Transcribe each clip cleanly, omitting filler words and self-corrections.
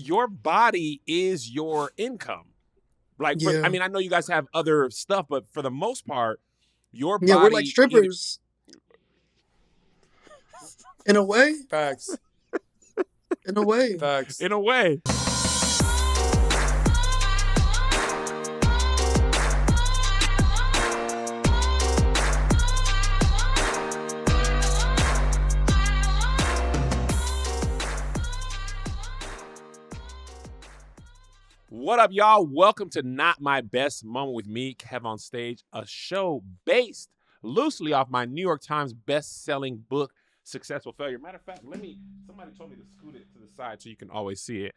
your body is your income. Like, Yeah. I know you guys have other stuff, but for the most part, your body. Yeah, we're like strippers. In a way. Facts. In a way. Facts. In a way. What up, y'all? Welcome to Not My Best Moment with me, KevOnStage, a show based loosely off my New York Times best-selling book, Successful Failure. Matter of fact, somebody told me to scoot it to the side so you can always see it.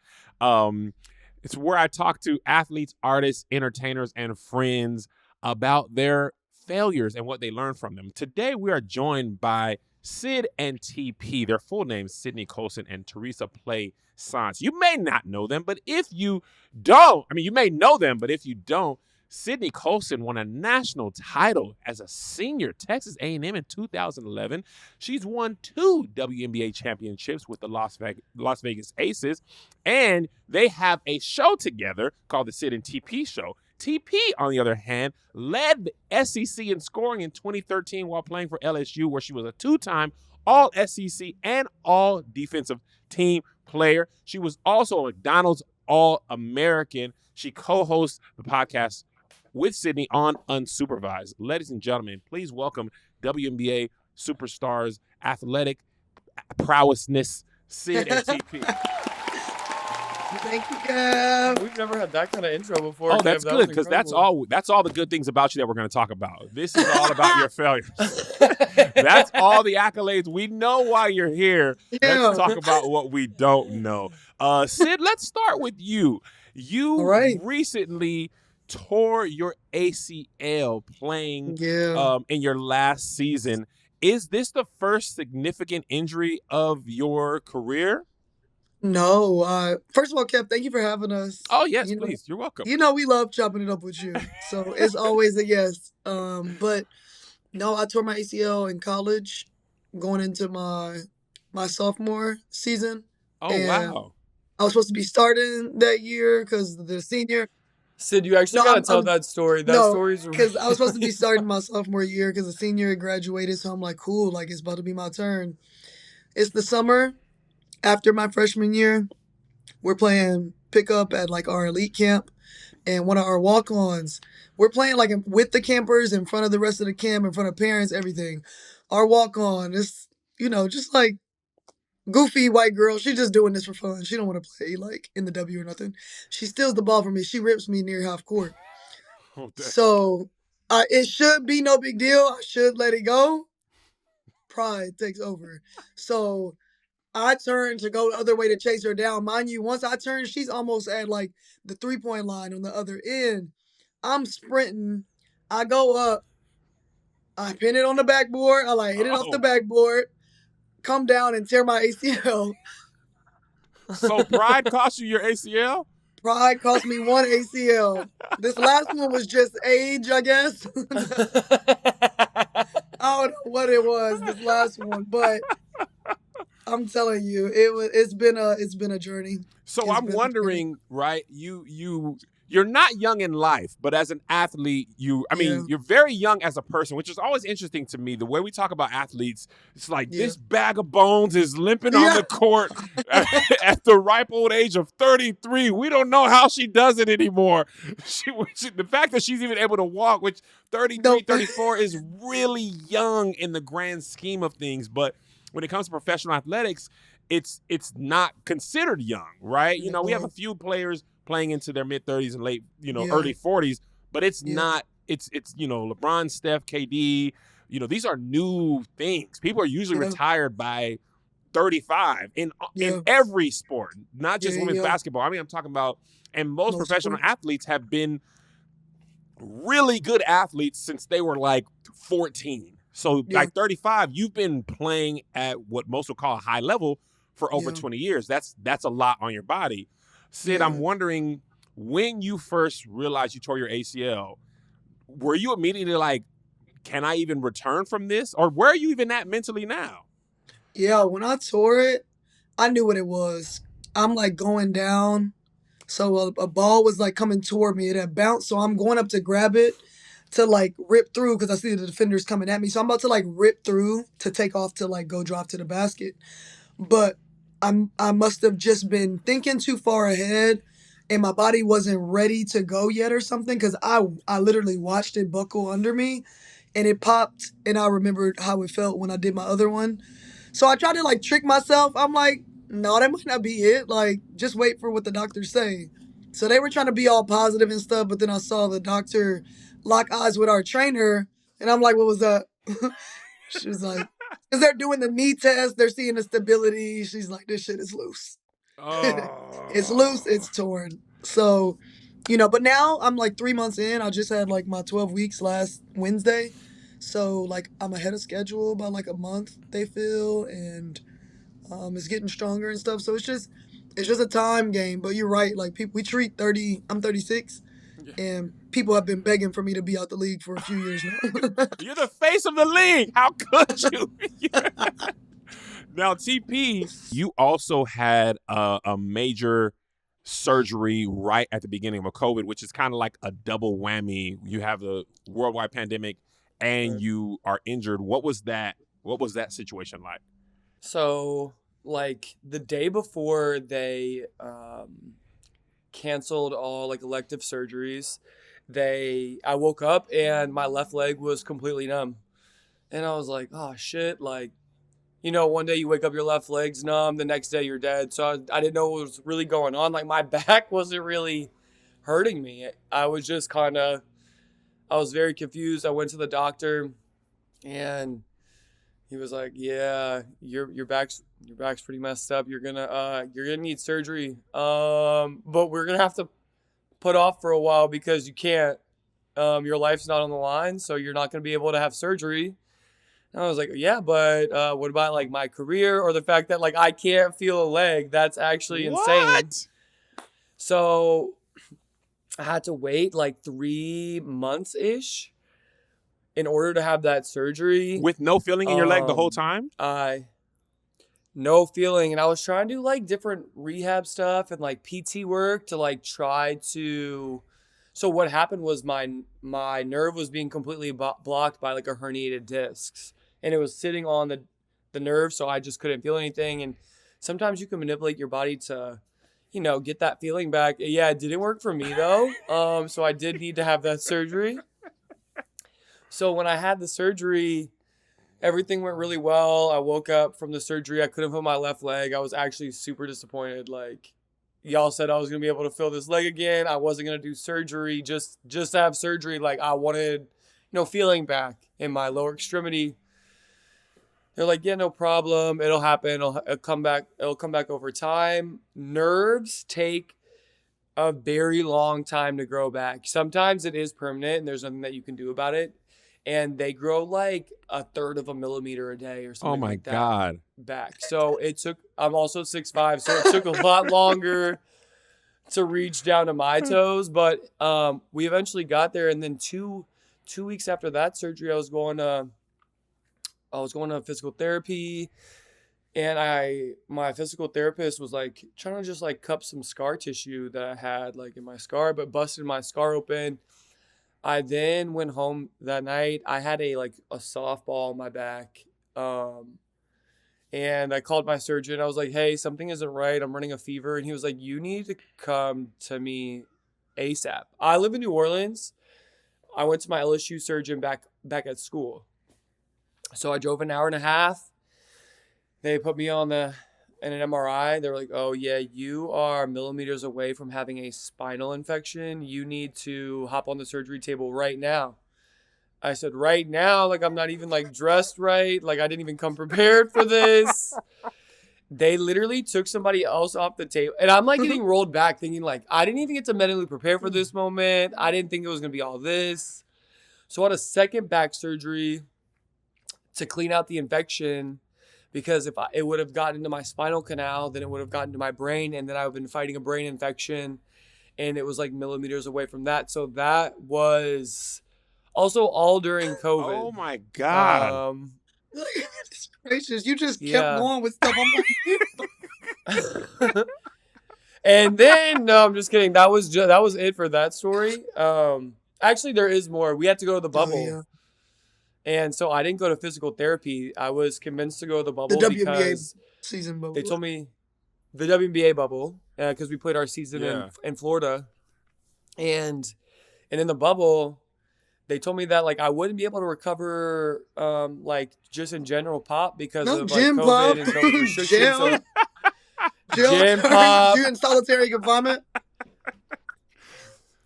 It's where I talk to athletes, artists, entertainers, and friends about their failures and what they learn from them. Today, we are joined by Syd and TP. Their full names, Sydney Colson and Theresa Plaisance. You may not know them, but if you don't, you may know them, but if you don't, Sydney Colson won a national title as a senior at Texas A&M in 2011. She's won 2 WNBA championships with the Las Vegas Aces, and they have a show together called the Syd and TP Show. TP, on the other hand, led the SEC in scoring in 2013 while playing for LSU, where she was a 2-time All-SEC and All-Defensive Team player. She was also a McDonald's All-American. She co-hosts the podcast with Sydney on Unsupervised. Ladies and gentlemen, please welcome WNBA superstars, athletic prowessness, Syd and TP. Thank you, Kev. We've never had that kind of intro before. Oh, Kev. that's That good, was because that's incredible. all the good things about you that we're going to talk about. This is all about your failures. That's all the accolades. We know why you're here. Yeah. Let's talk about what we don't know. Syd, let's start with you. You recently tore your ACL playing in your last season. Is this the first significant injury of your career? No. First of all, Kev, thank you for having us. Oh, yes, please. You're welcome. We love chopping it up with you. So it's always a yes. But no, I tore my ACL in college going into my sophomore season. Oh, and wow. I was supposed to be starting that year because the senior. Syd, you actually got to tell that story. Story's because I was supposed to be starting my sophomore year because the senior had graduated. So I'm like, cool, like it's about to be my turn. It's the summer after my freshman year. We're playing pickup at like our elite camp, and one of our walk-ons, we're playing like with the campers in front of the rest of the camp, in front of parents, everything. Our walk-on is, just like goofy white girl. She's just doing this for fun. She don't want to play like in the W or nothing. She steals the ball from me. She rips me near half court. So it should be no big deal. I should let it go. Pride takes over. So I turned to go the other way to chase her down. Mind you, once I turn, she's almost at like the 3-point line on the other end. I'm sprinting. I go up. I pin it on the backboard. I hit it off the backboard. Come down and tear my ACL. So pride cost you your ACL? Pride cost me 1 ACL. This last one was just age, I guess. I don't know what it was, this last one, but I'm telling you, it's been a journey. So I'm wondering, right? You're not young in life, but as an athlete, you're very young as a person, which is always interesting to me. The way we talk about athletes, it's like this bag of bones is limping on the court at the ripe old age of 33. We don't know how she does it anymore. The fact that she's even able to walk, which 33, 34 is really young in the grand scheme of things. But when it comes to professional athletics, it's not considered young, right? We have a few players playing into their mid-30s and late, early 40s, but it's not, it's LeBron, Steph, KD, these are new things. People are usually retired by 35 in every sport, not just women's basketball. I'm talking about, and most professional athletes have been really good athletes since they were like 14. So like 35, you've been playing at what most would call a high level for over 20 years. That's a lot on your body. Syd, I'm wondering, when you first realized you tore your ACL, were you immediately like, can I even return from this? Or where are you even at mentally now? Yeah, when I tore it, I knew what it was. I'm like going down. So a ball was like coming toward me. It had bounced. So I'm going up to grab it to like rip through because I see the defenders coming at me. So I'm about to like rip through to take off to like go drop to the basket. But I must have just been thinking too far ahead and my body wasn't ready to go yet or something because I literally watched it buckle under me and it popped and I remembered how it felt when I did my other one. So I tried to like trick myself. I'm like, no, that might not be it. Like, just wait for what the doctors say. So they were trying to be all positive and stuff, but then I saw the doctor lock eyes with our trainer, and I'm like, what was that? She was like, because they're doing the knee test, they're seeing the stability. She's like, this shit is loose. It's loose, it's torn. So, but now I'm like 3 months in. I just had like my 12 weeks last Wednesday. So like I'm ahead of schedule by like a month, they feel, and it's getting stronger and stuff. So it's just a time game. But you're right. Like people, we treat 30. I'm 36, and people have been begging for me to be out the league for a few years now. You're the face of the league. How could you? Now, TP, you also had a major surgery right at the beginning of COVID, which is kind of like a double whammy. You have the worldwide pandemic, and you are injured. What was that? What was that situation like? So, like the day before they canceled all like elective surgeries, I woke up and my left leg was completely numb, and I was like, oh shit, like. One day you wake up, your left leg's numb. The next day you're dead. So I didn't know what was really going on. Like my back wasn't really hurting me. I was just I was very confused. I went to the doctor, and he was like, "Yeah, your back's pretty messed up. You're gonna need surgery. But we're gonna have to put off for a while because you can't. Your life's not on the line, so you're not gonna be able to have surgery." And I was like, yeah, but what about like my career or the fact that like I can't feel a leg? That's actually insane. So I had to wait like 3 months ish in order to have that surgery. With no feeling in your leg the whole time? No feeling. And I was trying to do like different rehab stuff and like PT work to like try to. So what happened was my nerve was being completely blocked by like a herniated disc. And it was sitting on the nerve, so I just couldn't feel anything. And sometimes you can manipulate your body to, get that feeling back. Yeah, it didn't work for me though. So I did need to have that surgery. So when I had the surgery, everything went really well. I woke up from the surgery. I couldn't feel my left leg. I was actually super disappointed. Like, y'all said I was going to be able to feel this leg again. I wasn't going to do surgery just to have surgery. Like, I wanted, feeling back in my lower extremity. They're like, yeah, no problem. It'll happen. It'll come back. It'll come back over time. Nerves take a very long time to grow back. Sometimes it is permanent and there's nothing that you can do about it. And they grow like 1/3 of a millimeter a day or something like that. Oh my God. Back. So I'm also 6'5", so it took a lot longer to reach down to my toes. But we eventually got there. And then two weeks after that surgery, I was going to physical therapy, and my physical therapist was like trying to just like cup some scar tissue that I had like in my scar, but busted my scar open. I then went home that night. I had a softball on my back, and I called my surgeon. I was like, "Hey, something isn't right. I'm running a fever," and he was like, "You need to come to me ASAP." I live in New Orleans. I went to my LSU surgeon back at school. So I drove an hour and a half. They put me in an MRI. They were like, oh, yeah, you are millimeters away from having a spinal infection. You need to hop on the surgery table right now. I said, right now? Like, I'm not even, like, dressed right. Like, I didn't even come prepared for this. They literally took somebody else off the table. And I'm, like, getting rolled back thinking, like, I didn't even get to mentally prepare for this moment. I didn't think it was going to be all this. So I had a second back surgery to clean out the infection, because if it would have gotten into my spinal canal, then it would have gotten to my brain, and then I would have been fighting a brain infection, and it was like millimeters away from that. So that was also all during COVID. Oh my God. Gracious, you just kept going with stuff. I'm like, And then no, I'm just kidding. That was it for that story. Actually, there is more. We had to go to the bubble, yeah. and so I didn't go to physical therapy. I was convinced to go to the The bubble WNBA because season bubble. they told me the WNBA bubble because we played our season Yeah. in Florida, and in the bubble. They told me that like I wouldn't be able to recover like just in general pop because No, of like gym COVID pop. and COVID restrictions. So Gym pop. You in solitary confinement?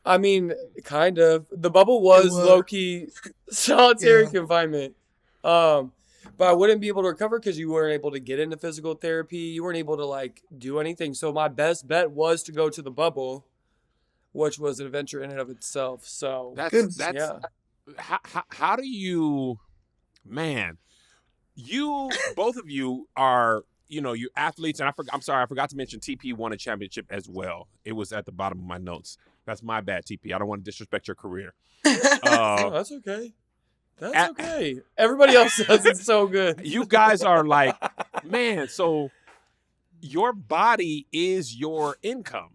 I mean, kind of. The bubble was low key solitary confinement. But I wouldn't be able to recover because you weren't able to get into physical therapy. You weren't able to like do anything. So my best bet was to go to the bubble, which was an adventure in and of itself. So That's yeah. How do you, man? You both of you are, you athletes, and I'm sorry, I forgot to mention TP won a championship as well. It was at the bottom of my notes. That's my bad, TP. I don't want to disrespect your career. No, that's okay. That's okay. Everybody else does it so good. You guys are like, man. So your body is your income.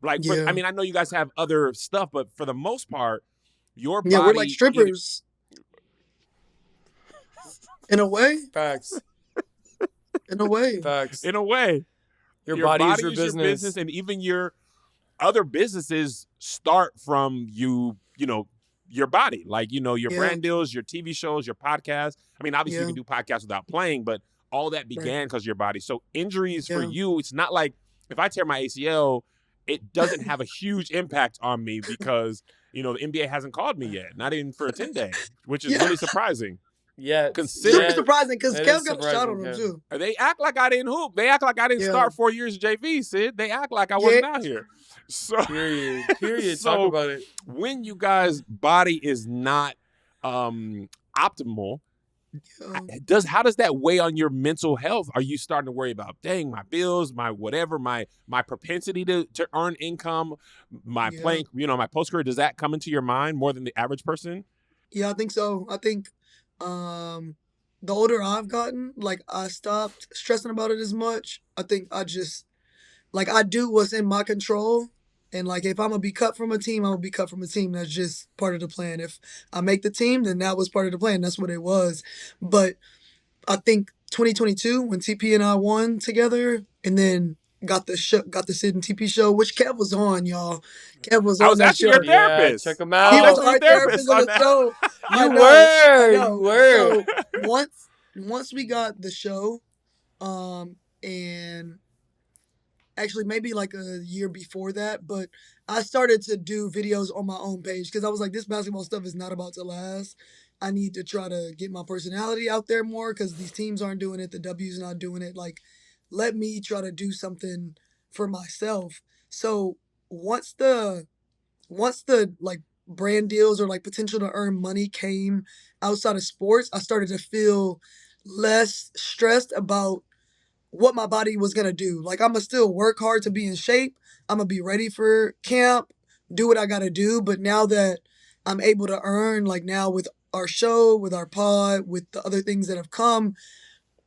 Like, I mean, I know you guys have other stuff, but for the most part, your body. Yeah, we're like strippers. In a way. Facts. In a way. Facts. In a way. Your body is your business. And even your other businesses start from your body. Like, your brand deals, your TV shows, your podcasts. I mean, obviously you can do podcasts without playing, but all that began because of your body. So injuries for you, it's not like if I tear my ACL, it doesn't have a huge impact on me because, the NBA hasn't called me yet. Not even for a 10-day, which is really surprising. Yeah. Super surprising because Kev got a shot on him too. They act like I didn't hoop. They act like I didn't start 4 years of JV, Syd. They act like I wasn't out here. So Period. So talk about it. When you guys' body is not optimal, how does that weigh on your mental health? Are you starting to worry about, dang, my bills, my whatever, my propensity to earn income, my playing, my post career? Does that come into your mind more than the average person? Yeah, I think so. I think the older I've gotten, like I stopped stressing about it as much. I think I just I do what's in my control. And like if I'm gonna be cut from a team, I'm gonna be cut from a team. That's just part of the plan. If I make the team, then that was part of the plan. That's what it was. But I think 2022 when TP and I won together, and then got the Syd and TP show, which Kev was on, y'all. Kev was on. I was actually your therapist. Check him out. He was our therapist on the show. You were. So once we got the show, and actually maybe like a year before that, but I started to do videos on my own page because I was like, this basketball stuff is not about to last. I need to try to get my personality out there more because these teams aren't doing it. The W's not doing it. Like, let me try to do something for myself. So once the like brand deals or like potential to earn money came outside of sports, I started to feel less stressed about what my body was going to do. Like, I'm going to still work hard to be in shape. I'm going to be ready for camp, do what I got to do. But now that I'm able to earn, like now with our show, with our pod, with the other things that have come,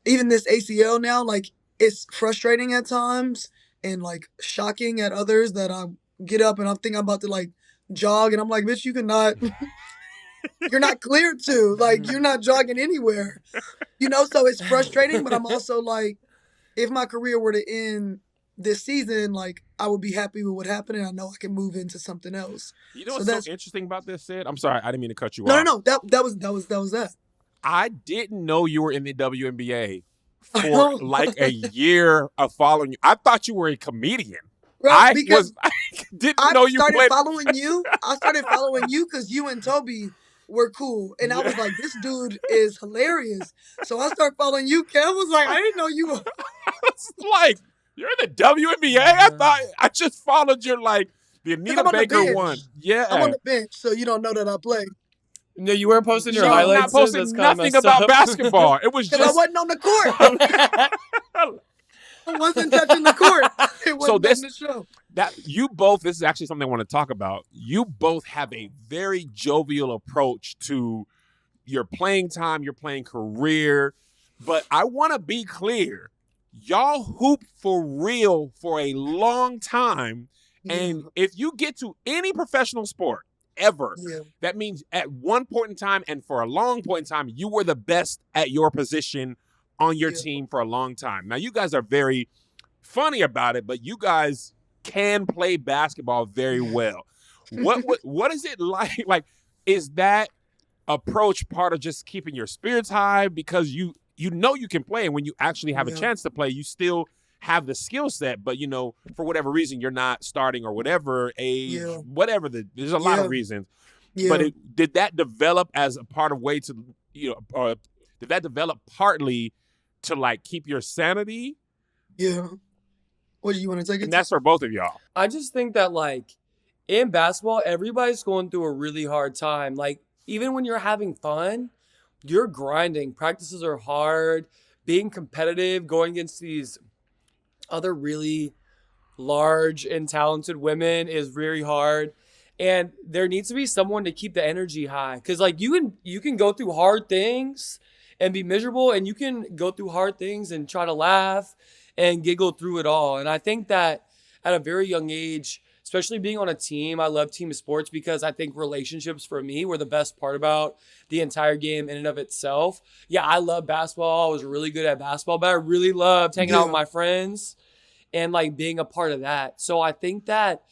even this ACL now, like it's frustrating at times and like shocking at others that I get up and I'm thinking I'm about to like jog and I'm like, bitch, you cannot, you're not cleared to, like, you're not jogging anywhere, so it's frustrating, but I'm also like, if my career were to end this season, like I would be happy with what happened and I know I can move into something else. You know what's so interesting about this, Syd? I'm sorry, I didn't mean to cut you off. No. That was that. I didn't know you were in the WNBA for like a year of following you. I thought you were a comedian. Right, I didn't know you played. I started following you because you and Toby were cool. And I was like, this dude is hilarious. So I started following you. Kev was like, I didn't know you were. It's like, you're in the WNBA? I thought I just followed your, like, the Anita Baker one. Yeah. I'm on the bench, so you don't know that I play. No, you weren't posting your highlights. Not posting nothing about basketball. It was just. I wasn't on the court. I wasn't touching the court. It wasn't the show. This is actually something I want to talk about. You both have a very jovial approach to your playing time, your playing career. But I want to be clear. y'all hoop for real for a long time. And Yeah. if you get to any professional sport ever, Yeah. that means at one point in time and for a long point in time, you were the best at your position on your Yeah. team for a long time. Now, you guys are very funny about it, but you guys can play basketball very well. What is it like? Like, is that approach part of just keeping your spirits high because you know you can play, and when you actually have a Yeah. chance to play, you still have the skill set, but for whatever reason you're not starting or whatever age, Yeah. whatever there's a lot of Yeah. reasons. But Yeah. did that develop as a part of way to or did that develop partly to like keep your sanity? Yeah. What do you want to take it And to? that's for both of y'all. I just think that like in basketball, everybody's going through a really hard time. Like even when you're having fun, you're grinding. Practices are hard. Being competitive, going against these other really large and talented women is very hard. And there needs to be someone to keep the energy high. Cause like you can go through hard things and be miserable, and you can go through hard things and try to laugh and giggle through it all. And I think that at a very young age, especially being on a team, I love team sports because I think relationships for me were the best part about the entire game in and of itself. Yeah, I love basketball. I was really good at basketball, but I really loved hanging out with Yeah. my friends and like being a part of that. So I think that,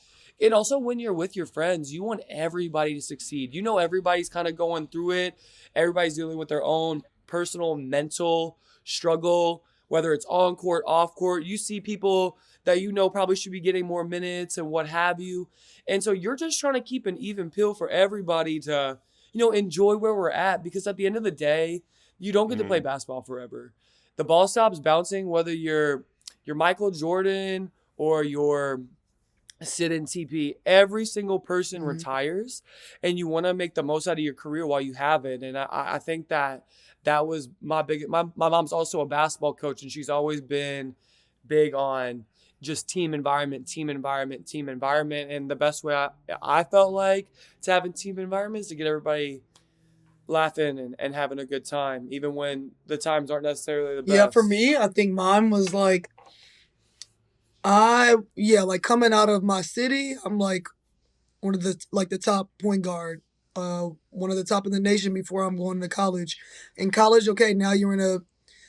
and also when you're with your friends, you want everybody to succeed. You know, everybody's kind of going through it. Everybody's dealing with their own personal mental struggle, whether it's on court, off court. You see people that you know probably should be getting more minutes and what have you. And so you're just trying to keep an even pill for everybody to, enjoy where we're at, because at the end of the day, you don't get to play basketball forever. The ball stops bouncing, whether you're Michael Jordan or you're Syd and TP. Every single person Mhm. retires, and you want to make the most out of your career while you have it. And I think that was my mom's also a basketball coach, and she's always been big on just team environment, team environment, team environment. And the best way I felt like to have a team environment is to get everybody laughing and having a good time, even when the times aren't necessarily the best. Yeah, for me, I think mine was like like coming out of my city, I'm like one of the top point guard, one of the top in the nation before I'm going to college. In college, okay, now you're in a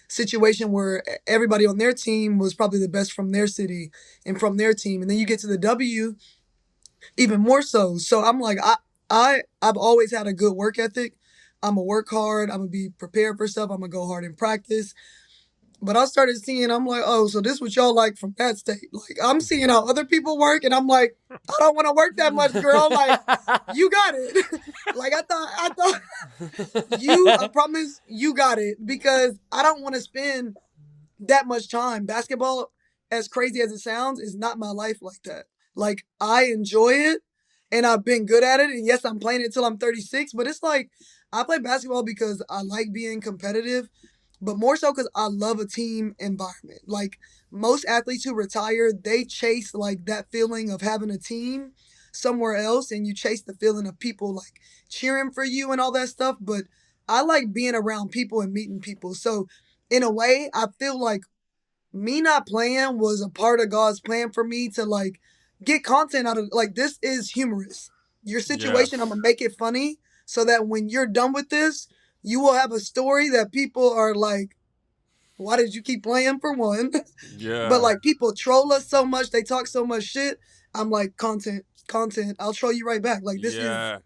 situation where everybody on their team was probably the best from their city and from their team, and then you get to the W, even more so. So I'm like, I've always had a good work ethic. I'm gonna work hard. I'm gonna be prepared for stuff. I'm gonna go hard in practice. But I started seeing, I'm like, oh, so this what y'all like from that state. Like, I'm seeing how other people work, and I'm like, I don't want to work that much, girl. Like, you got it. Like, I thought I promise you got it, because I don't want to spend that much time. Basketball, as crazy as it sounds, is not my life like that. Like, I enjoy it, and I've been good at it. And yes, I'm playing it till I'm 36, but it's like, I play basketball because I like being competitive, but more so because I love a team environment. Like most athletes who retire, they chase like that feeling of having a team somewhere else, and you chase the feeling of people like cheering for you and all that stuff. But I like being around people and meeting people. So in a way, I feel like me not playing was a part of God's plan for me to like get content out of, like, this is humorous. Your situation, I'm gonna make it funny so that when you're done with this, you will have a story that people are like, why did you keep playing, for one? Yeah. But like, people troll us so much, they talk so much shit. I'm like, content. I'll troll you right back. Like, this is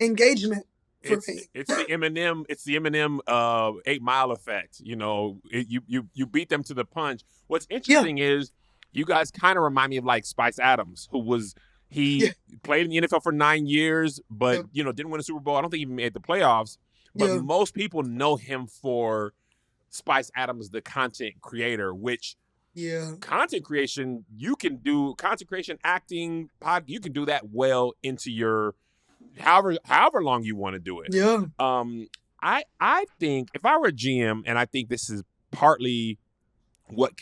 engagement for me. It's the Eminem 8 Mile effect. You beat them to the punch. What's interesting is you guys kind of remind me of like Spice Adams, who was played in the NFL for 9 years, but didn't win a Super Bowl. I don't think he even made the playoffs. But most people know him for Spice Adams, the content creator, which content creation, you can do content creation, acting, you can do that well into your however long you want to do it. Yeah. I think if I were a GM, and I think this is partly what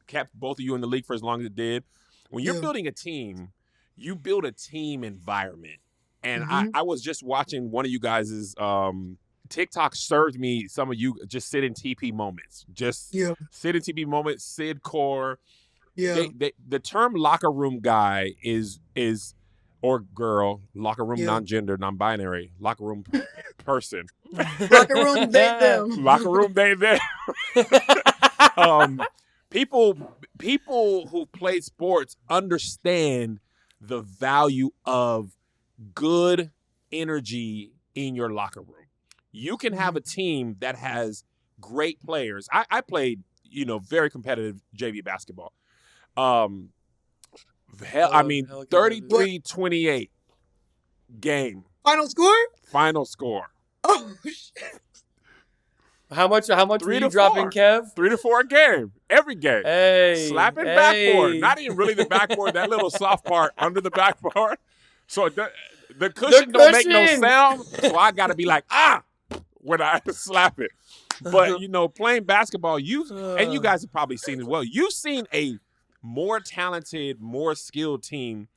kept both of you in the league for as long as it did, when you're building a team, you build a team environment. And I was just watching one of you guys' TikTok served me some of you just Syd and TP moments. Just Yeah. Syd and TP moments, Syd core. Yeah. The term locker room guy is or girl, locker room Yeah. non-gender, non-binary, locker room person. Locker room, they, them. Locker room, they, them. People who play sports understand the value of good energy in your locker room. You can have a team that has great players. I played, very competitive JV basketball. I mean, 33-28 game. Final score? Oh, shit. How much were you 3 to dropping, 4. Kev? 3 to 4 a game. Every game. Hey. Slapping backboard. Not even really the backboard, that little soft part under the backboard. So the cushion don't make no sound. So I got to be like, when I slap it. But, playing basketball, and you guys have probably seen it well. You've seen a more talented, more skilled team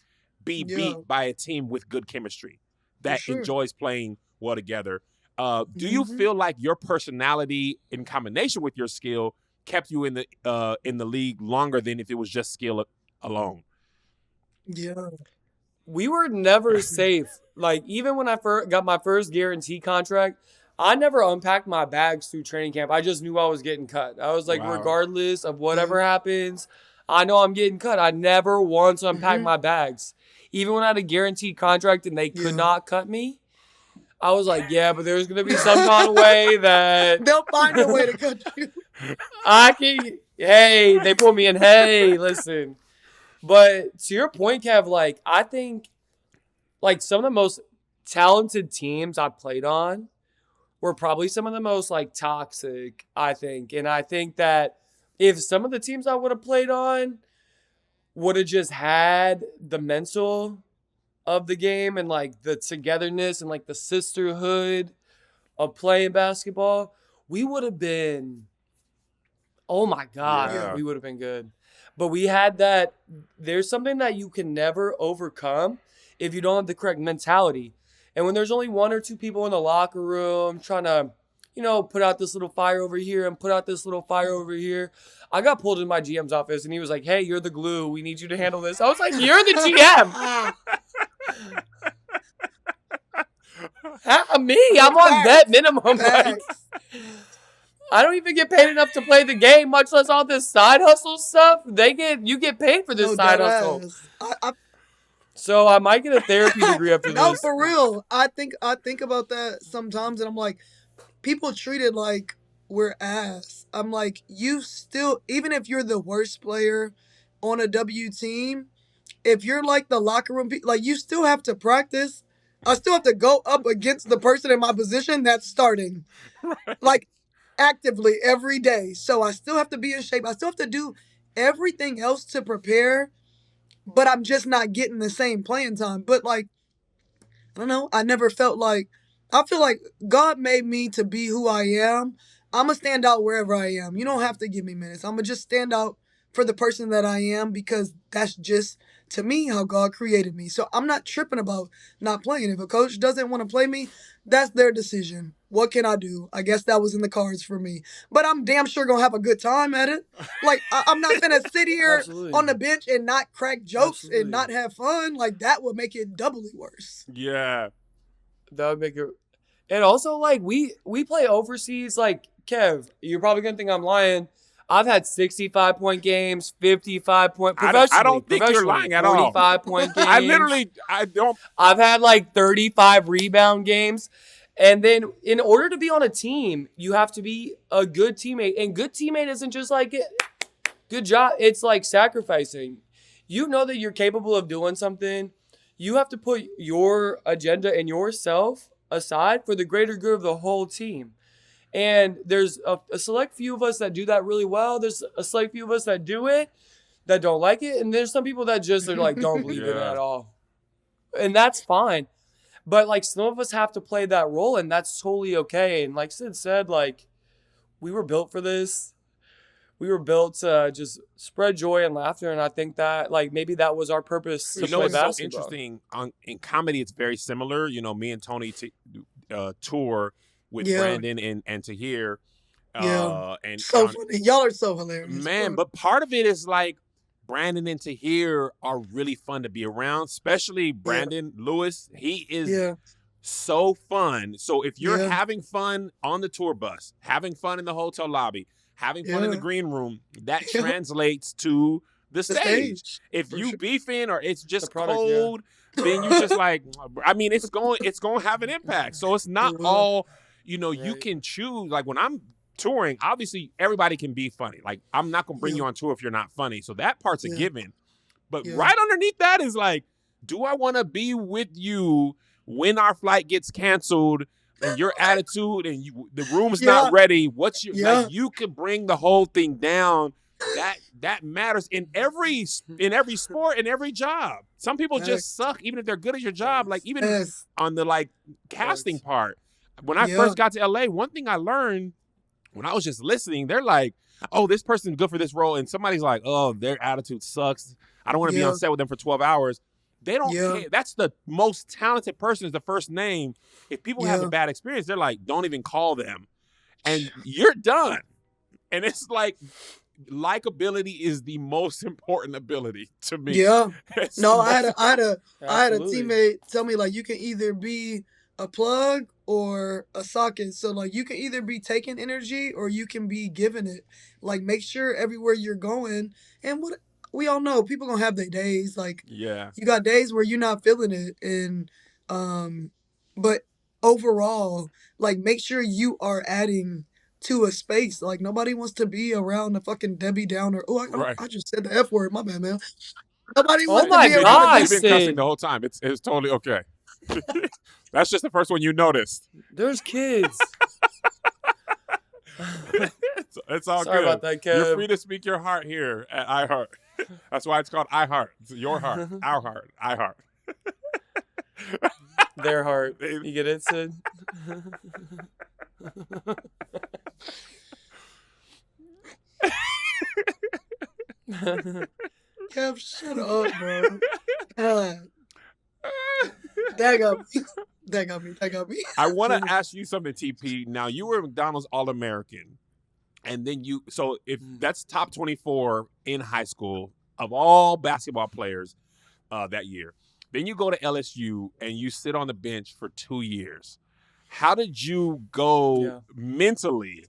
be beat by a team with good chemistry that enjoys playing well together. Do you feel like your personality in combination with your skill kept you in the league longer than if it was just skill alone? Yeah. We were never safe. Like, even when I got my first guarantee contract, I never unpacked my bags through training camp. I just knew I was getting cut. I was like, regardless of whatever happens, I know I'm getting cut. I never once unpacked my bags. Even when I had a guaranteed contract and they could not cut me, I was like, yeah, but there's going to be some kind of way that... They'll find a way to cut you. Hey, they put me in, hey, listen. But to your point, Kev, like, I think, like, some of the most talented teams I played on were probably some of the most, like, toxic, I think. And I think that if some of the teams I would have played on would have just had the mental of the game and, like, the togetherness and, like, the sisterhood of playing basketball, we would have been, oh, my God, we would have been good. But we had that, there's something that you can never overcome if you don't have the correct mentality. And when there's only one or two people in the locker room trying to, put out this little fire over here and put out this little fire over here. I got pulled in my GM's office and he was like, hey, you're the glue. We need you to handle this. I was like, you're the GM. Me, I'm on vet minimum. Like, I don't even get paid enough to play the game, much less all this side hustle stuff. You get paid for this side hustle. So I might get a therapy degree after this. No, for real. I think about that sometimes, and I'm like, people treat it like we're ass. I'm like, you still, even if you're the worst player on a W team, if you're like the locker room, like, you still have to practice. I still have to go up against the person in my position that's starting. Like, actively every day. So I still have to be in shape. I still have to do everything else to prepare, but I'm just not getting the same playing time. But, like, I don't know. I never felt like, I feel like God made me to be who I am. I'm going to stand out wherever I am. You don't have to give me minutes. I'm going to just stand out for the person that I am, because that's just, to me, how God created me. So I'm not tripping about not playing. If a coach doesn't want to play me, that's their decision. What can I do? I guess that was in the cards for me. But I'm damn sure going to have a good time at it. Like, I'm not going to sit here on the bench and not crack jokes and not have fun. Like, that would make it doubly worse. Yeah. That would make it... And also, like, we play overseas. Like, Kev, you're probably going to think I'm lying. I've had 65-point games, 55-point professionally. I don't think you're lying at all. 45-point games. I don't. I've had like 35 rebound games. And then in order to be on a team, you have to be a good teammate. And good teammate isn't just like, good job. It's like sacrificing. You know that you're capable of doing something. You have to put your agenda and yourself aside for the greater good of the whole team. And there's a select few of us that do that really well. There's a select few of us that do it, that don't like it. And there's some people that just are like, don't believe in it at all. And that's fine. But like, some of us have to play that role, and that's totally okay. And like Syd said, like, we were built for this. We were built to just spread joy and laughter. And I think that, like, maybe that was our purpose to play basketball. So interesting. In comedy, it's very similar. Me and Tony tour with Yeah. Brandon and Tahir. Yeah. And So funny. Y'all are so hilarious. man, but part of it is like Brandon and Tahir are really fun to be around, especially Brandon Lewis. He is Yeah. so fun. So if you're Yeah. having fun on the tour bus, having fun in the hotel lobby, having fun in the Yeah. green room, that Yeah. translates to the The stage. stage. If For you sure. beefing or it's just product, cold, then you just like, I mean, it's going to have an impact. So it's not It will. all, you know, you Right. can choose. Like when I'm touring, obviously everybody can be funny. Like I'm not going to bring Yeah. you on tour if you're not funny. So that part's a Yeah. given. But Yeah. right underneath that is like, do I want to be with you when our flight gets canceled and your attitude and the room's Yeah. not ready? What's your Yeah. like? You could bring the whole thing down. That matters in every sport, in every job. Some people just suck even if they're good at your job. Like even Yes. on the like casting Yes. part. When I Yeah. first got to LA, one thing I learned when I was just listening, they're like, oh, this person's good for this role. And somebody's like, oh, their attitude sucks. I don't want to be Yeah. on set with them for 12 hours. They don't Yeah. care. That's the most talented person is the first name. If people have a Yeah. bad experience, they're like, don't even call them. And you're done. And it's like, likability is the most important ability to me. Yeah. It's No, the I had most- a Absolutely. teammate tell me like you can either be a plug or a socket. So like you can either be taking energy or you can be giving it. Like make sure everywhere you're going, and what we all know, people gonna have their days. Like yeah. you got days where you're not feeling it, and but overall, like make sure you are adding to a space. Like nobody wants to be around a fucking Debbie Downer. Oh, Right. I just said the F word. My bad, man. Nobody Oh wants my to be around. God, You've been cussing Syd. the whole time. It's totally okay. That's just the first one you noticed. There's kids. It's all Sorry good. about that, You're Kev. free to speak your heart here at iHeart. That's why it's called iHeart. It's your heart, our heart, iHeart. Their heart. You get it, Syd? Kev, shut up, bro. God. That got me. That got me. That got me. I want to ask you something, TP. Now, you were McDonald's All-American, and then so if that's top 24 in high school of all basketball players that year, then you go to LSU and you sit on the bench for 2 years. How did you go mentally?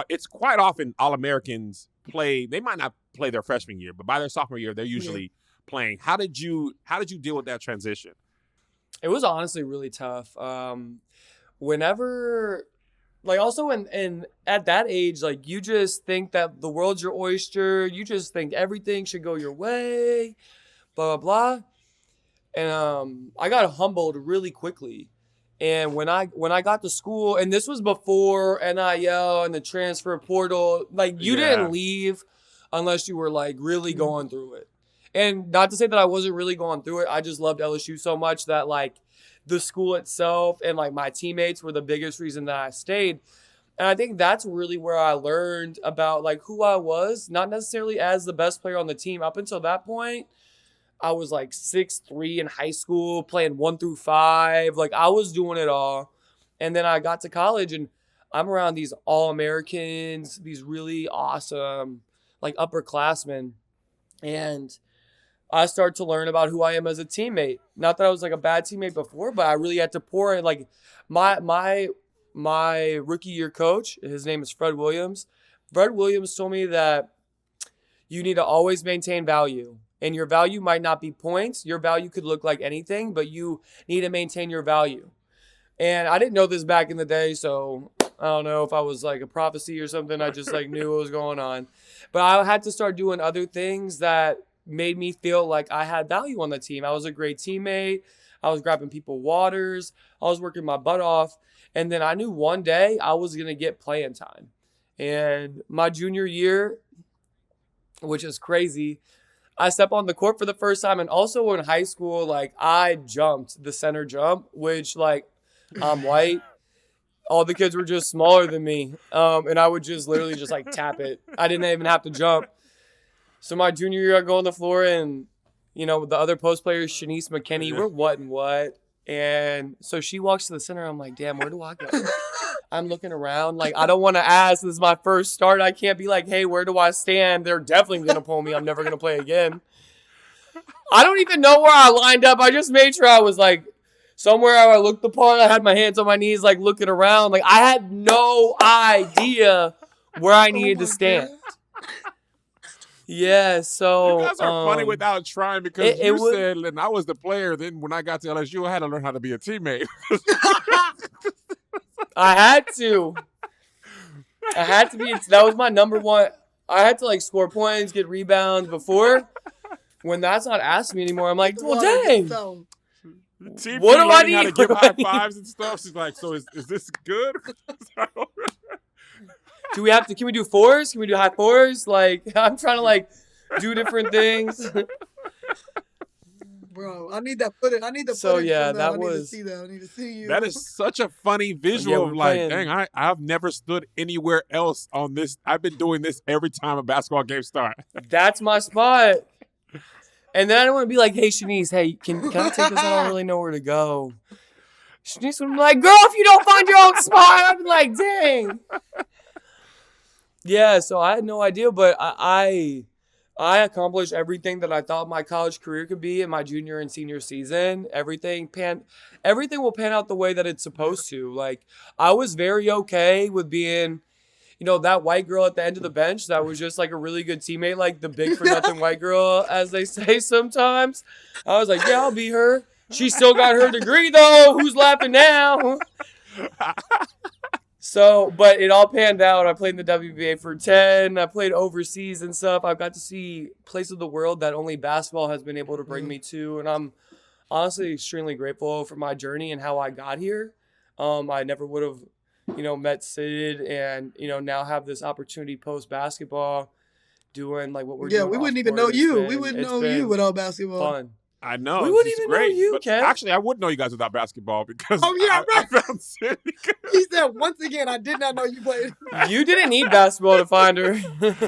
It's quite often All-Americans play. They might not play their freshman year, but by their sophomore year, they're usually playing. How did you deal with that transition? It was honestly really tough. Whenever, like, also in at that age, like, you just think that the world's your oyster. You just think everything should go your way, blah blah blah. And I got humbled really quickly. And when I got to school, and this was before NIL and the transfer portal, like you didn't leave unless you were like really going through it. And not to say that I wasn't really going through it. I just loved LSU so much that like the school itself and like my teammates were the biggest reason that I stayed. And I think that's really where I learned about like who I was, not necessarily as the best player on the team. Up until that point, I was like 6'3" in high school, playing 1 through 5. Like I was doing it all. And then I got to college and I'm around these All-Americans, these really awesome like upperclassmen. And I started to learn about who I am as a teammate. Not that I was like a bad teammate before, but I really had to pour in. Like my rookie year coach, his name is Fred Williams. Fred Williams told me that you need to always maintain value. And your value might not be points. Your value could look like anything, but you need to maintain your value. And I didn't know this back in the day, so I don't know if I was like a prophecy or something. I just like knew what was going on. But I had to start doing other things that made me feel like I had value on the team. I was a great teammate. I was grabbing people waters. I was working my butt off. And then I knew one day I was going to get playing time. And my junior year, which is crazy, I stepped on the court for the first time. And also in high school, like I jumped the center jump, which like I'm white. All the kids were just smaller than me. And I would just literally just like tap it. I didn't even have to jump. So my junior year, I go on the floor and, you know, the other post players, Shanice McKinney, we're what and what. And so she walks to the center. I'm like, damn, where do I go? I'm looking around. Like, I don't want to ask. This is my first start. I can't be like, hey, where do I stand? They're definitely going to pull me. I'm never going to play again. I don't even know where I lined up. I just made sure I was like somewhere I looked the part. I had my hands on my knees, like looking around. Like, I had no idea where I needed to stand. Yeah, so you guys are funny without trying because said, and I was the player. Then when I got to LSU, I had to learn how to be a teammate. I had to be. That was my number one. I had to like score points, get rebounds before. When that's not asked me anymore, I'm like, well, dang. TP What do I need? How to give high fives and stuff. She's like, so is this good? Can we do fours? Can we do high fours? Like, I'm trying to like do different things. Bro, I need that footage. I need the so footage. Yeah, from that. I need was. To see that. I need to see you. That is such a funny visual of like, dang, I've never stood anywhere else on this. I've been doing this every time a basketball game starts. That's my spot. And then I don't want to be like, hey, Shanice, hey, can I take this? I don't really know where to go. Shanice would be like, girl, if you don't find your own spot, I'd be like, dang. Yeah, so I had no idea, but I accomplished everything that I thought my college career could be in my junior and senior season. Everything will pan out the way that it's supposed to. Like, I was very okay with being, that white girl at the end of the bench that was just like a really good teammate, like the big for nothing white girl, as they say sometimes. I was like, yeah, I'll be her. She still got her degree though. Who's laughing now? So, but it all panned out. I played in the WNBA for 10. I played overseas and stuff. I've got to see places of the world that only basketball has been able to bring me to. And I'm honestly extremely grateful for my journey and how I got here. I never would have, met Syd and, now have this opportunity post-basketball doing like what we're doing. Yeah, we wouldn't even know you. We wouldn't know you without basketball. Fun. I know. We wouldn't even know you, Kev. Actually, I would know you guys without basketball because right. I found Syd. He said, once again, I did not know you played. You didn't need basketball to find her.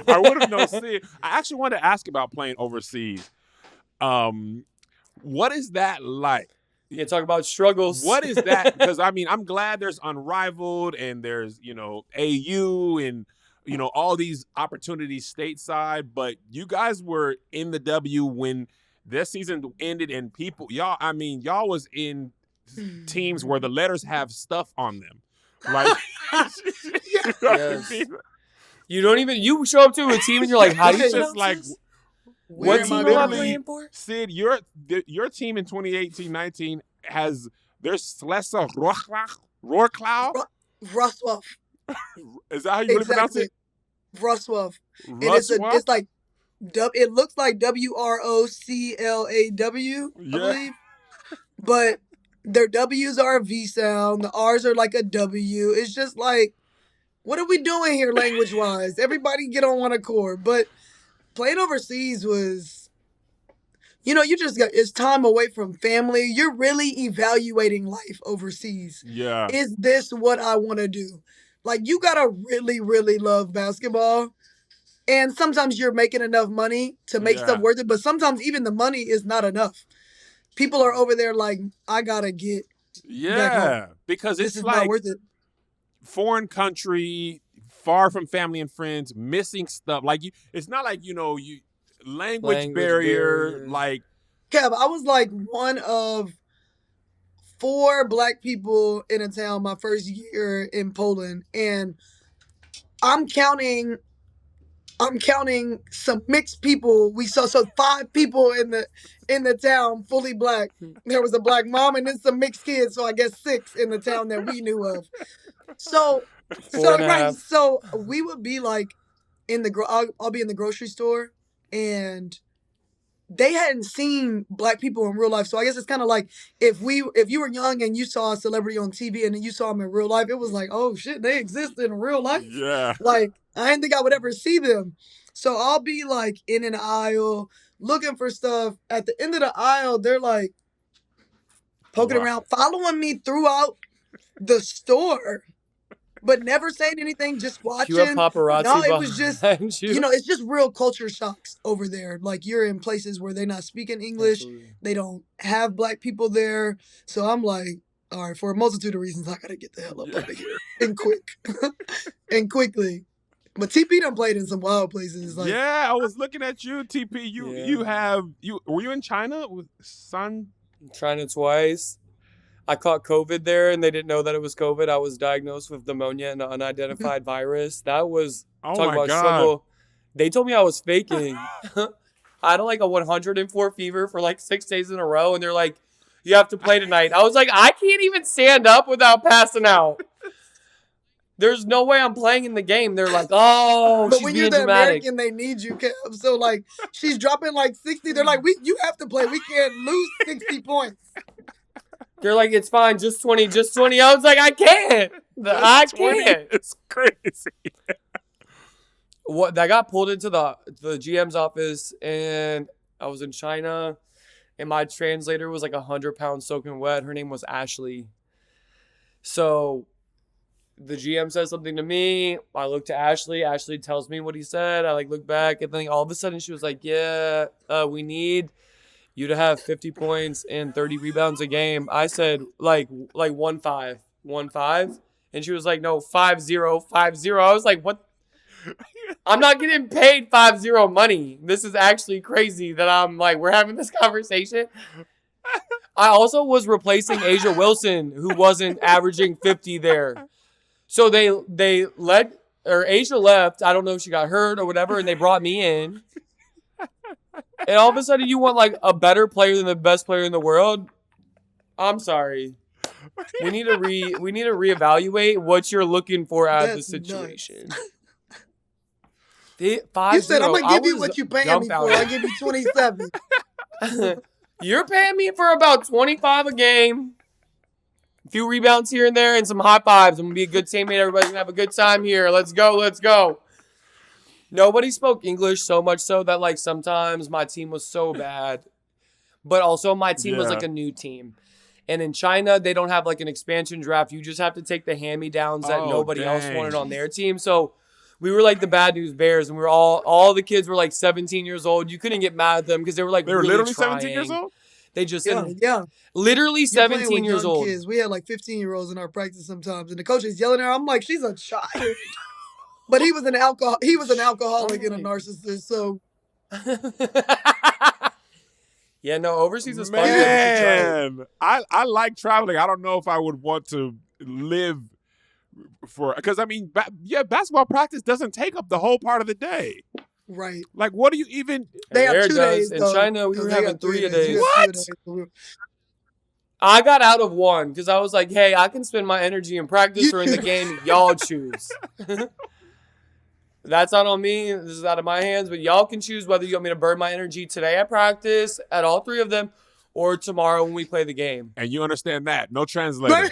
I would have known Syd. I actually wanted to ask about playing overseas. What is that like? You can talk about struggles. What is that? Because, I'm glad there's Unrivaled and there's, AU and, all these opportunities stateside. But you guys were in the W when this season ended and y'all was in teams where the letters have stuff on them. Like, yes. You show up to a team and you're like, how do you just like, what team am I playing for? Syd, your team in 2018-19 has there's Slessa Rohrklau. Ruswolf. Is that how you really pronounce it? Ruswolf. And it's like it looks like WROCLAW, I believe. But their W's are a V sound, the R's are like a W. It's just like, what are we doing here language wise? Everybody get on one accord. But playing overseas was, you just got, it's time away from family. You're really evaluating life overseas. Yeah. Is this what I want to do? Like, you got to really, really love basketball. And sometimes you're making enough money to make stuff worth it. But sometimes even the money is not enough. People are over there like, I got to get back home. Because this it's is like not worth it. Foreign country, far from family and friends, missing stuff. Like, it's not like, language barrier. Like, Kev, I was like one of 4 Black people in a town my first year in Poland. And I'm counting some mixed people. We saw 5 people in the town fully Black. There was a Black mom and then some mixed kids. So I guess 6 in the town that we knew of. So we would be like I'll be in the grocery store and they hadn't seen Black people in real life. So I guess it's kind of like if you were young and you saw a celebrity on TV and then you saw them in real life, it was like, oh shit, they exist in real life. Yeah. Like, I didn't think I would ever see them. So I'll be like in an aisle looking for stuff. At the end of the aisle, they're like poking around, following me throughout the store. But never saying anything, just watching. You have paparazzi no, it was just, you. It's just real culture shocks over there. Like, you're in places where they're not speaking English. Absolutely. They don't have Black people there. So I'm like, all right, for a multitude of reasons, I gotta get the hell up out of here and quickly. But TP done played in some wild places. Like, yeah, I was looking at you, TP. Were you in China with Sun? China twice. I caught COVID there, and they didn't know that it was COVID. I was diagnosed with pneumonia and an unidentified virus. That was Oh talking my about God. struggle. They told me I was faking. I had like a 104 fever for like 6 days in a row, and they're like, "You have to play tonight." I was like, "I can't even stand up without passing out. There's no way I'm playing in the game." They're like, "Oh, but she's when being you're the dramatic." American, they need you, Kev. So like, she's dropping like 60. They're like, you have to play. We can't lose 60 points. They're like, "It's fine, just 20, just 20." I was like, "I can't. I can't." It's crazy. What I got pulled into the GM's office, and I was in China, and my translator was like 100 pounds soaking wet. Her name was Ashley. So the GM says something to me. I look to Ashley. Ashley tells me what he said. I like look back, and then all of a sudden she was like, "Yeah, we need you to have 50 points and 30 rebounds a game." I said like 1-5, 1-5, and she was like, "No, 5-0, 5-0." I was like, "What?" I'm not getting paid 5-0 money. This is actually crazy that I'm like, we're having this conversation. I also was replacing Asia Wilson, who wasn't averaging 50 there. So they let, or Asia left. I don't know if she got hurt or whatever, and they brought me in. And all of a sudden, you want like a better player than the best player in the world? I'm sorry. We need to reevaluate what you're looking for out of the situation. 5-0. You said, I'm going to give you what you paying me for. I'll give you 27. You're paying me for about 25 a game. A few rebounds here and there and some high fives. I'm going to be a good teammate. Everybody's going to have a good time here. Let's go. Let's go. Nobody spoke English so much so that like sometimes my team was so bad. But also my team was like a new team. And in China, they don't have like an expansion draft. You just have to take the hand-me-downs that nobody else wanted on their team. So we were like the bad news bears, and we were all the kids were like 17 years old. You couldn't get mad at them because they were like They were really literally trying. 17 years old? They just literally 17 years old. Kids. We had like 15-year-olds in our practice sometimes, and the coach is yelling at her. I'm like, she's a child. But he was an alcoholic and a narcissist, so yeah, no, overseas is fun. Man, I like traveling. I don't know if I would want to live because I mean, basketball practice doesn't take up the whole part of the day. Right. Like, what do you even? They have 2 days. In China, we were having 3 a day. What? I got out of one because I was like, hey, I can spend my energy in practice or in the game. Y'all choose. That's not on me. This is out of my hands. But y'all can choose whether you want me to burn my energy today at practice, at all 3 of them, or tomorrow when we play the game. And you understand that. No translator. Right.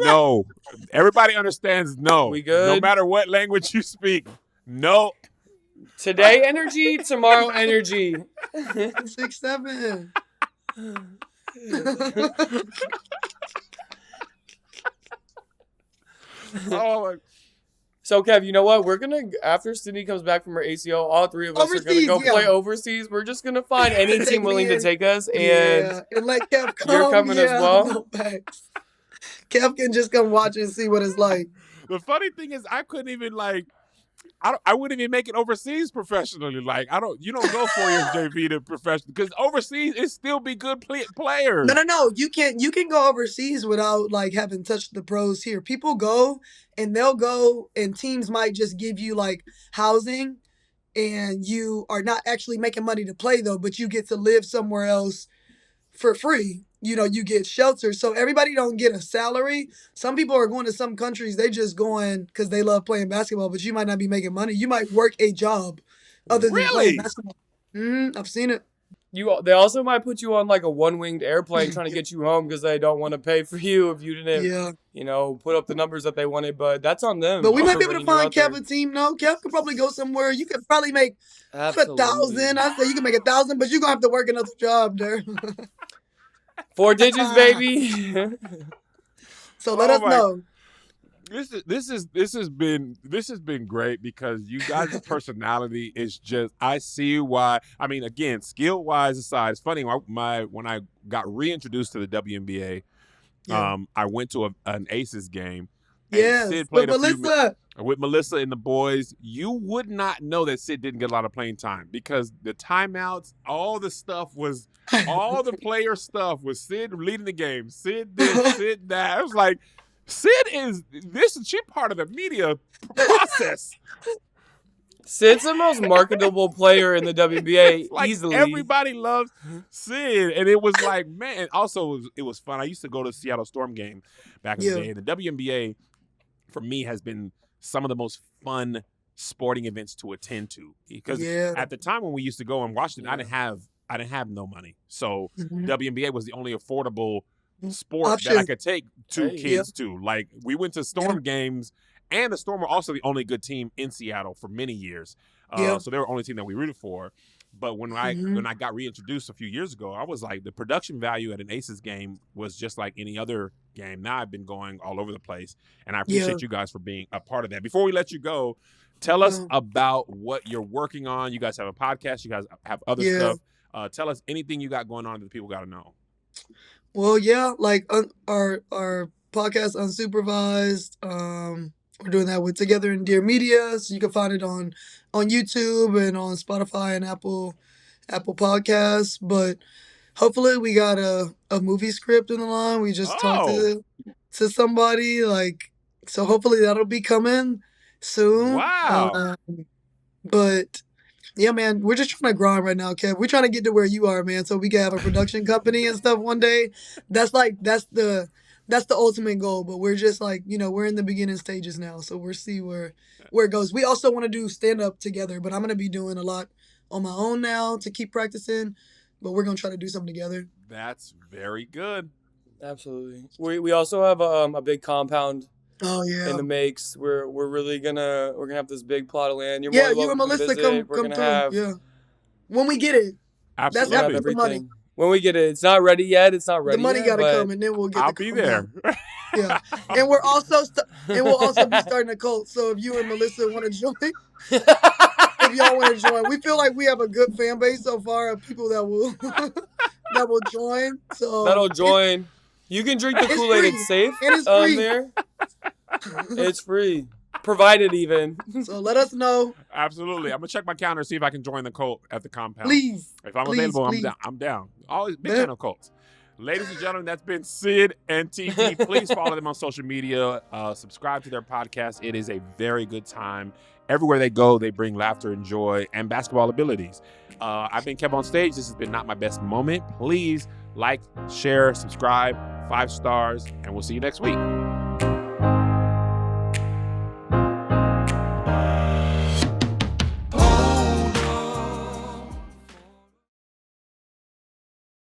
No. Everybody understands no. We good? No matter what language you speak. No. Today energy, tomorrow energy. 6-7. Oh, So, Kev, you know what? We're going to, after Sydney comes back from her ACL, all 3 of us are going to go play overseas. We're just going to find any team willing to take us. And let Kev come. You're coming as well? No, thanks. Kev can just come watch and see what it's like. the funny thing is, I couldn't even I wouldn't even make it overseas professionally. Like, you don't go 4 years JV to professional because overseas it still be good players. No. You can go overseas without like having touched the pros here. People go and they'll go and teams might just give you like housing and you are not actually making money to play though, but you get to live somewhere else for free. You know, you get shelter. So everybody don't get a salary. Some people are going to some countries, they just going because they love playing basketball, but you might not be making money. You might work a job other than playing basketball. I've seen it. They also might put you on like a one-winged airplane trying to get you home because they don't want to pay for you if you didn't, put up the numbers that they wanted. But that's on them. But we might be able to find Kev a team. No, Kev could probably go somewhere. You could probably make 1,000. I say you can make 1,000, but you're gonna have to work another job there. 4 digits, baby. So let us know. This has been great because you guys' personality is just, I see why. I mean, again, skill wise aside, it's funny when I got reintroduced to the WNBA, Yeah. I went to an Aces game. And Yes. Syd With played a few Melissa. with Melissa and the boys. You would not know that Syd didn't get a lot of playing time because the timeouts, all the player stuff was Syd leading the game. Syd this, Syd that. I was like, she's part of the media process. Syd's the most marketable player in the WNBA Like easily. everybody loves Syd, and it was like, man. And also, it was fun. I used to go to Seattle Storm game back in the day. And the WNBA, for me, has been some of the most fun sporting events to attend to because at the time when we used to go and watch it, I didn't have no money, so WNBA was the only affordable sport that I could take two kids to. Like we went to Storm games. And the Storm were also the only good team in Seattle for many years. So they were the only team that we rooted for. But when I got reintroduced a few years ago, I was like, the production value at an Aces game was just like any other game. Now I've been going all over the place. And I appreciate you guys for being a part of that. Before we let you go, tell us about what you're working on. You guys have a podcast. You guys have other stuff. Tell us anything you got going on that people got to know. Well, like our podcast, Unsupervised, we're doing that with Together in Dear Media, so you can find it on YouTube and on Spotify and Apple Podcasts. But hopefully, we got a movie script in the line. We just talked to somebody, so hopefully that'll be coming soon. Wow! But yeah, man, we're just trying to grind right now, Kev. We're trying to get to where you are, man, so we can have a production company and stuff one day. That's the ultimate goal, but we're just we're in the beginning stages now, so we'll see where it goes. We also want to do stand-up together, but I'm going to be doing a lot on my own now to keep practicing, but we're going to try to do something together. That's very good. Absolutely. We also have a big compound in the makes. We're really we're gonna have this big plot of land. You're more you and Melissa come through. When we get it. Absolutely. That's half the money. When we get it, it's not ready yet. It's not ready. The money got to come, and then we'll get. I'll be there. Yeah, and we'll also be starting a cult. So if you and Melissa want to join, if y'all want to join, we feel like we have a good fan base so far of people that will join. So that'll join. You can drink the Kool-Aid. It's safe. And it's free. There. It's free. Provided even. So let us know. Absolutely. I'm going to check my calendar, see if I can join the cult at the compound. Please. If I'm available, I'm down. Always big fan of cults. Ladies and gentlemen, that's been Syd and TP. Please follow them on social media. Subscribe to their podcast. It is a very good time. Everywhere they go, they bring laughter and joy and basketball abilities. I've been KevOnStage. This has been Not My Best Moment. Please like, share, subscribe, 5 stars, and we'll see you next week.